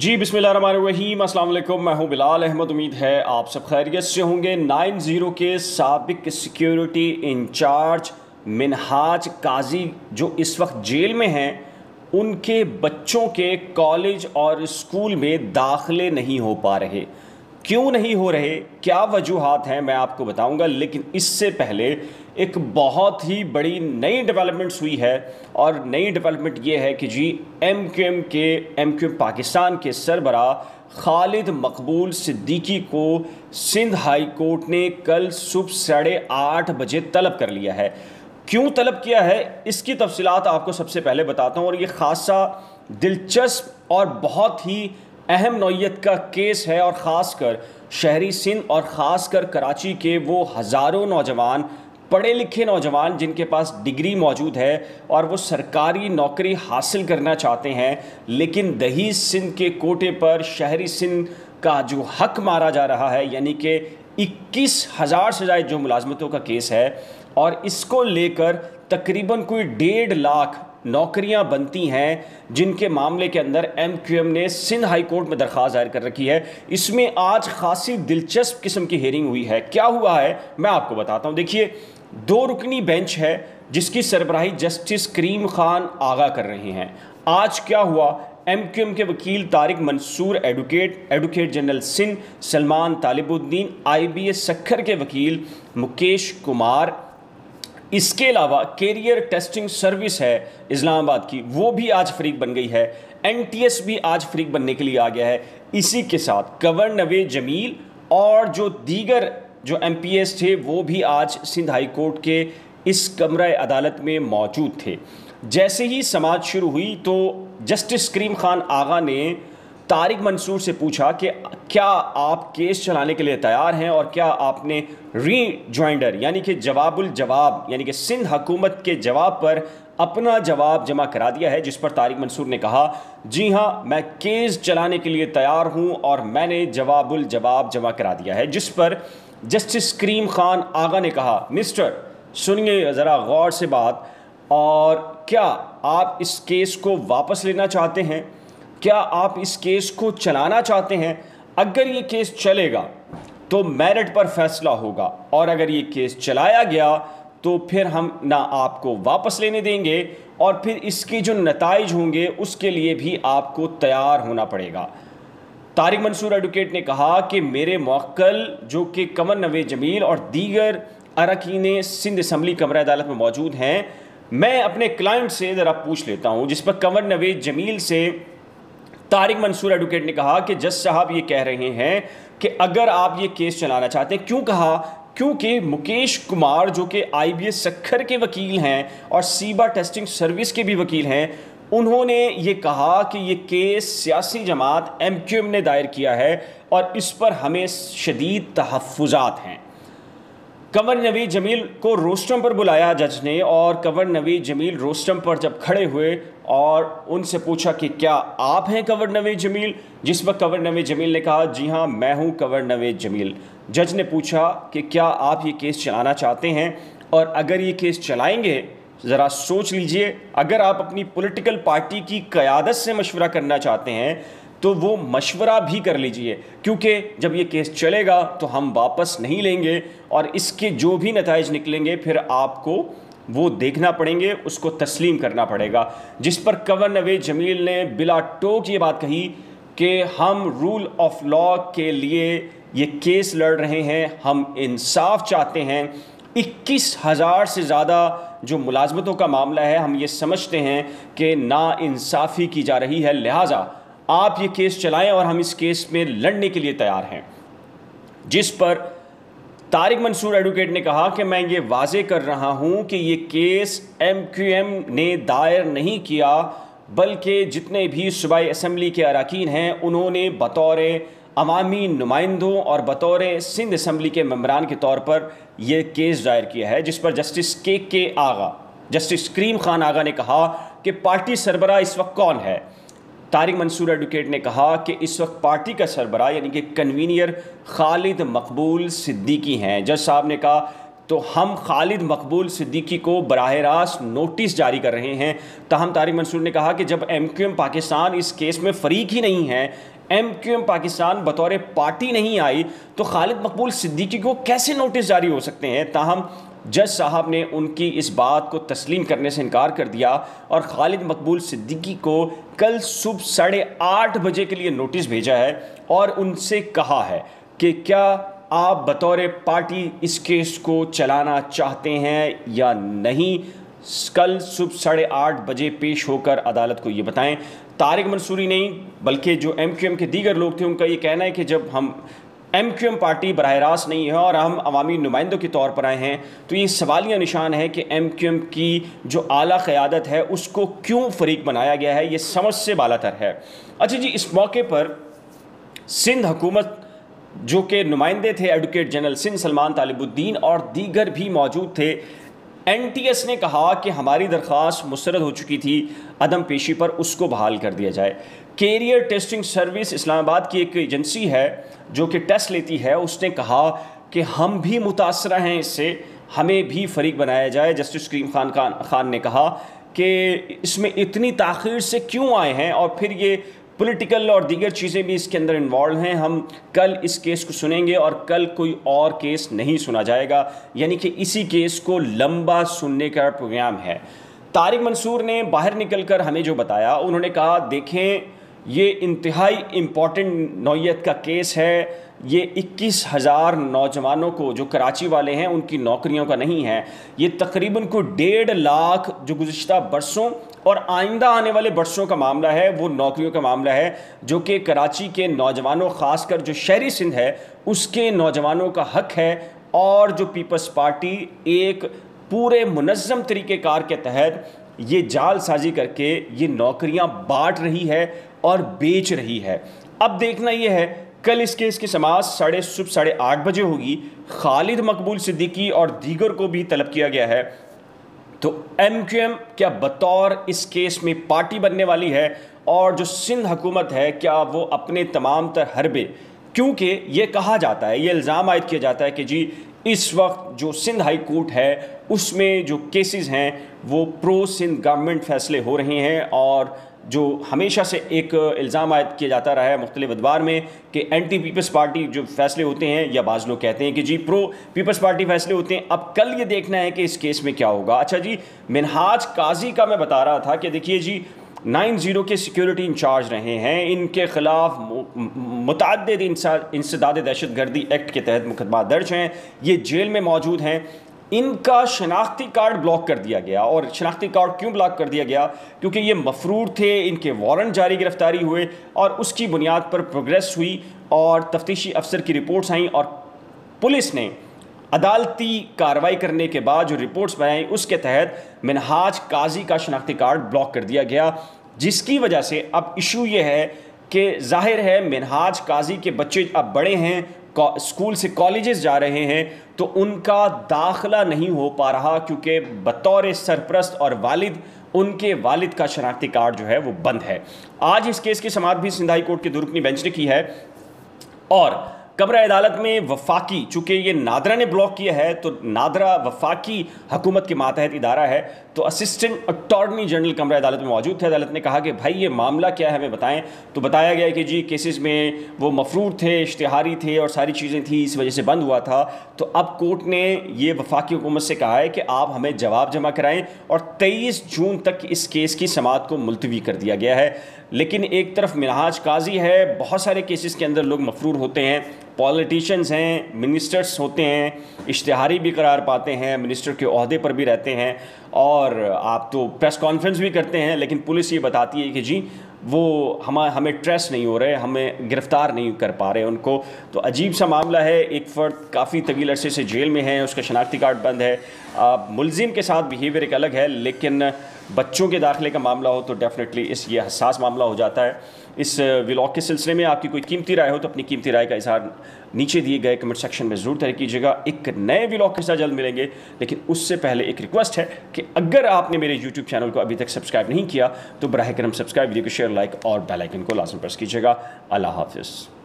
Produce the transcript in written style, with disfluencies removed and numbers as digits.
जी बिस्मिल्लाहिर्रहमानिर्रहीम, अस्सलाम वालेकुम। मैं हूं बिलाल अहमद। उम्मीद है आप सब खैरियत से होंगे। 90 के साबिक सिक्योरिटी इंचार्ज मिनहाज काजी जो इस वक्त जेल में हैं, उनके बच्चों के कॉलेज और स्कूल में दाखिले नहीं हो पा रहे। क्यों नहीं हो रहे, क्या वजूहात हैं, मैं आपको बताऊंगा। लेकिन इससे पहले एक बहुत ही बड़ी नई डेवलपमेंट्स हुई है, और नई डेवलपमेंट ये है कि जी एमक्यूएम पाकिस्तान के सरबराह खालिद मकबूल सिद्दीकी को सिंध हाई कोर्ट ने कल सुबह 8:30 बजे तलब कर लिया है। क्यों तलब किया है, इसकी तफसीलात आपको सबसे पहले बताता हूँ। और ये खासा दिलचस्प और बहुत ही अहम नौइयत का केस है, और ख़ासकर शहरी सिंध और ख़ासकर कराची के वो हज़ारों नौजवान, पढ़े लिखे नौजवान जिनके पास डिग्री मौजूद है और वो सरकारी नौकरी हासिल करना चाहते हैं, लेकिन दही सिंध के कोटे पर शहरी सिंध का जो हक मारा जा रहा है, यानी कि 21,000 से ज़ायद जो मुलाजमतों का केस है, और इसको लेकर तकरीबन कोई 1.5 लाख नौकरियां बनती हैं, जिनके मामले के अंदर एमक्यूएम ने सिंध हाई कोर्ट में दरख्वास्त दायर कर रखी है। इसमें आज खासी दिलचस्प किस्म की हेयरिंग हुई है। क्या हुआ है मैं आपको बताता हूं। देखिए, 2 रुकनी बेंच है जिसकी सरबराही जस्टिस करीम खान आगा कर रहे हैं। आज क्या हुआ, एमक्यूएम के वकील Tariq Mansoor advocate general Sindh Salman Talibuddin, IBA Sukkur के वकील मुकेश कुमार, इसके अलावा कैरियर टेस्टिंग सर्विस है इस्लामाबाद की, वो भी आज फरीक बन गई है। NTS भी आज फरीक बनने के लिए आ गया है। इसी के साथ कंवर नवेद जमील और जो दीगर जो MPS थे, वो भी आज सिंध हाई कोर्ट के इस कमरा अदालत में मौजूद थे। जैसे ही समाअत शुरू हुई तो जस्टिस करीम खान आगा ने तारिक मंसूर से पूछा कि क्या आप केस चलाने के लिए तैयार हैं, और क्या आपने रीजॉइंडर यानी कि जवाबुल जवाब यानी कि सिंध हुकूमत के जवाब पर अपना जवाब जमा करा दिया है। जिस पर तारिक मंसूर ने कहा, जी हाँ, मैं केस चलाने के लिए तैयार हूं और मैंने जवाबुल जवाब जमा करा दिया है। जिस पर जस्टिस करीम खान आगा ने कहा, मिस्टर सुनिए ज़रा गौर से बात, और क्या आप इस केस को वापस लेना चाहते हैं? क्या आप इस केस को चलाना चाहते हैं? अगर ये केस चलेगा तो मेरिट पर फैसला होगा, और अगर ये केस चलाया गया तो फिर हम ना आपको वापस लेने देंगे, और फिर इसके जो नताइज होंगे उसके लिए भी आपको तैयार होना पड़ेगा। तारिक मंसूर एडवोकेट ने कहा कि मेरे मौक्कल जो कि कंवर नवेद जमील और दीगर अरकान सिंध असम्बली कमरा अदालत में मौजूद हैं, मैं अपने क्लाइंट से ज़रा पूछ लेता हूँ। जिस पर कंवर नवेद जमील से तारिक मंसूर एडवोकेट ने कहा कि जज साहब ये कह रहे हैं कि अगर आप ये केस चलाना चाहते हैं। क्यों कहा? क्योंकि मुकेश कुमार जो कि IBA सक्खर के वकील हैं और सीबा टेस्टिंग सर्विस के भी वकील हैं, उन्होंने ये कहा कि ये केस सियासी जमात एमक्यूएम ने दायर किया है और इस पर हमें शदीद तहफ़्फ़ुज़ात हैं। कंवर नवेद जमील को रोस्टम पर बुलाया जज ने, और कंवर नवेद जमील रोस्टम पर जब खड़े हुए और उनसे पूछा कि क्या आप हैं कंवर नवेद जमील? जिस पर कंवर नवेद जमील ने कहा, जी हाँ, मैं हूं कंवर नवेद जमील। जज ने पूछा कि क्या आप ये केस चलाना चाहते हैं, और अगर ये केस चलाएंगे, ज़रा सोच लीजिए, अगर आप अपनी पॉलिटिकल पार्टी की क़यादत से मशवरा करना चाहते हैं तो वो मशवरा भी कर लीजिए, क्योंकि जब ये केस चलेगा तो हम वापस नहीं लेंगे, और इसके जो भी नताइज निकलेंगे फिर आपको वो देखना पड़ेंगे, उसको तस्लीम करना पड़ेगा। जिस पर कंवर नवेद जमील ने बिला टोक ये बात कही कि हम रूल ऑफ लॉ के लिए ये केस लड़ रहे हैं, हम इंसाफ चाहते हैं। 21,000 से ज़्यादा जो मुलाजमतों का मामला है, हम ये समझते हैं कि नाइंसाफ़ी की जा रही है, लिहाजा आप ये केस चलाएं और हम इस केस में लड़ने के लिए तैयार हैं। जिस पर तारिक मंसूर एडवोकेट ने कहा कि मैं ये वाजे कर रहा हूं कि ये केस एमक्यूएम ने दायर नहीं किया, बल्कि जितने भी सूबाई असम्बली के अरकान हैं, उन्होंने बतौर अवामी नुमाइंदों और बतौर सिंध असम्बली के मेंबरान के तौर पर यह केस दायर किया है। जिस पर जस्टिस के आगा, जस्टिस करीम खान आगा ने कहा कि पार्टी सरबराह इस वक्त कौन है? तारिक मंसूर एडवोकेट ने कहा कि इस वक्त पार्टी का सरबराह यानी कि कन्वीनियर खालिद मकबूल सिद्दीकी हैं। जज साहब ने कहा, तो हम खालिद मकबूल सिद्दीकी को बराह रास्त नोटिस जारी कर रहे हैं। ताहम तारिक मंसूर ने कहा कि जब एमक्यूएम पाकिस्तान इस केस में फ़रीक ही नहीं है, MQM पाकिस्तान बतौर पार्टी नहीं आई तो खालिद मकबूल सिद्दीकी को कैसे नोटिस जारी हो सकते हैं। ताहम जज साहब ने उनकी इस बात को तस्लीम करने से इनकार कर दिया और खालिद मकबूल सिद्दीकी को कल सुबह 8:30 बजे के लिए नोटिस भेजा है और उनसे कहा है कि क्या आप बतौर पार्टी इस केस को चलाना चाहते हैं या नहीं। कल सुबह 8:30 बजे पेश होकर अदालत को ये बताएं। तारिक मंसूरी नहीं बल्कि जो MQM के दीगर लोग थे उनका ये कहना है कि जब हम MQM पार्टी बराह रास्त नहीं है और हम अवामी नुमाइंदों के तौर पर आए हैं तो ये सवालिया निशान है कि MQM की जो आला क़यादत है उसको क्यों फरीक बनाया गया है, ये समझ से बालातर है। अच्छा जी, इस मौके पर सिंध हुकूमत जो कि नुमाइंदे थे एडवोकेट जनरल सिंध सलमान तालिबुद्दीन और दीगर भी मौजूद थे। NTS ने कहा कि हमारी दरख्वास्त मुस्तरद हो चुकी थी अदम पेशी पर, उसको बहाल कर दिया जाए। कैरियर टेस्टिंग सर्विस इस्लामाबाद की एक एजेंसी है जो कि टेस्ट लेती है, उसने कहा कि हम भी मुतासरा हैं इससे, हमें भी फरीक बनाया जाए। जस्टिस करीम खान ने कहा कि इसमें इतनी ताख़ीर से क्यों आए हैं और फिर ये पॉलिटिकल और दीगर चीज़ें भी इसके अंदर इन्वॉल्व हैं। हम कल इस केस को सुनेंगे और कल कोई और केस नहीं सुना जाएगा, यानी कि इसी केस को लंबा सुनने का प्रोग्राम है। तारिक मंसूर ने बाहर निकलकर हमें जो बताया, उन्होंने कहा देखें ये इंतहाई इम्पॉर्टेंट नौइयत का केस है, ये 21,000 नौजवानों को जो कराची वाले हैं उनकी नौकरियों का नहीं है, ये तकरीबन को 1.5 लाख जो गुज़िश्ता बरसों और आइंदा आने वाले बरसों का मामला है, वो नौकरियों का मामला है जो कि कराची के नौजवानों ख़ासकर जो शहरी सिंध है उसके नौजवानों का हक है। और जो पीपल्स पार्टी एक पूरे मुनज़्ज़म तरीक़ेकार के तहत ये जाल साजी करके ये नौकरियां बांट रही है और बेच रही है। अब देखना ये है कल इस केस की समाअत सुबह 8:30 बजे होगी। खालिद मकबूल सिद्दीकी और दीगर को भी तलब किया गया है। तो MQM क्या बतौर इस केस में पार्टी बनने वाली है और जो सिंध हुकूमत है क्या वो अपने तमाम तर हरबे, क्योंकि ये कहा जाता है, ये इल्ज़ाम आयद किया जाता है कि जी इस वक्त जो सिंध हाई कोर्ट है उसमें जो केसेस हैं वो प्रो सिंध गवर्नमेंट फ़ैसले हो रहे हैं और जो हमेशा से एक इल्ज़ाम आयद किया जाता रहा है मुख्तलिफ अदवार में कि एंटी पीपल्स पार्टी जो फ़ैसले होते हैं या बाज़ लोग कहते हैं कि जी प्रो पीपल्स पार्टी फ़ैसले होते हैं। अब कल ये देखना है कि इस केस में क्या होगा। अच्छा जी, मिनहाज काजी का मैं बता रहा था कि देखिए जी 9-0 के सिक्योरिटी इंचार्ज रहे हैं, इनके ख़िलाफ़ मुतअद्दिद इंसदाद दहशतगर्दी एक्ट के तहत मुकदमा दर्ज हैं, ये जेल में मौजूद हैं। इनका शनाख्ती कार्ड ब्लॉक कर दिया गया और शनाख्ती कार्ड क्यों ब्लॉक कर दिया गया, क्योंकि ये मफरूर थे, इनके वारंट जारी गिरफ्तारी हुए और उसकी बुनियाद पर प्रोग्रेस हुई और तफ्तीशी अफसर की रिपोर्ट्स आई और पुलिस ने अदालती कार्रवाई करने के बाद जो रिपोर्ट्स बनाई उसके तहत मिनहाज काजी का शनाख्ती कार्ड ब्लॉक कर दिया गया, जिसकी वजह से अब इशू ये है कि जाहिर है मिनहाज काजी के बच्चे अब बड़े हैं, स्कूल से कॉलेजेस जा रहे हैं, तो उनका दाखिला नहीं हो पा रहा क्योंकि बतौर सरपरस्त और वालिद उनके वालिद का शनाख्ती कार्ड जो है वो बंद है। आज इस केस की समाअत भी सिंध हाई कोर्ट की दुरुकनी बेंच ने की है और कब्र अदालत में वफाकी, चूँकि ये नादरा ने ब्लॉक किया है तो नादरा वफाकी हुकूमत के मातहत इदारा है, तो असिस्टेंट अटॉर्नी जनरल कब्र अदालत में मौजूद थे। अदालत ने कहा कि भाई ये मामला क्या है हमें बताएं, तो बताया गया कि जी केसेस में वो मफरूर थे, इश्तिहारी थे और सारी चीज़ें थी, इस वजह से बंद हुआ था। तो अब कोर्ट ने ये वफाकी हुकूमत से कहा है कि आप हमें जवाब जमा कराएँ और 23 जून तक इस केस की समाअत को मुलतवी कर दिया गया है। लेकिन एक तरफ मिनहाज काजी है, बहुत सारे केसेस के अंदर लोग मफरूर होते हैं, पॉलिटिशियंस हैं, मिनिस्टर्स होते हैं, इश्तिहारी भी करार पाते हैं, मिनिस्टर के ओहदे पर भी रहते हैं और आप तो प्रेस कॉन्फ्रेंस भी करते हैं, लेकिन पुलिस ये बताती है कि जी वो हमें ट्रेस नहीं हो रहे, हमें गिरफ़्तार नहीं कर पा रहे उनको। तो अजीब सा मामला है। एक फ़र्द काफ़ी तवील अरसे से जेल में है, उसका शनाख्ती कार्ड बंद है, मुलजिम के साथ बिहेवियर एक अलग है, लेकिन बच्चों के दाखिले का मामला हो तो डेफिनेटली ये हसास मामला हो जाता है। इस व्लॉग के सिलसिले में आपकी कोई कीमती राय हो तो अपनी कीमती राय का इज़हार नीचे दिए गए कमेंट सेक्शन में ज़रूर तय कीजिएगा। एक नए व्लॉग के साथ जल्द मिलेंगे, लेकिन उससे पहले एक रिक्वेस्ट है कि अगर आपने मेरे यूट्यूब चैनल को अभी तक सब्सक्राइब नहीं किया तो बराह करम सब्सक्राइब, वीडियो को शेयर, लाइक और बेल आइकन को लाजमी प्रेस कीजिएगा। अल्लाह हाफ़िज़।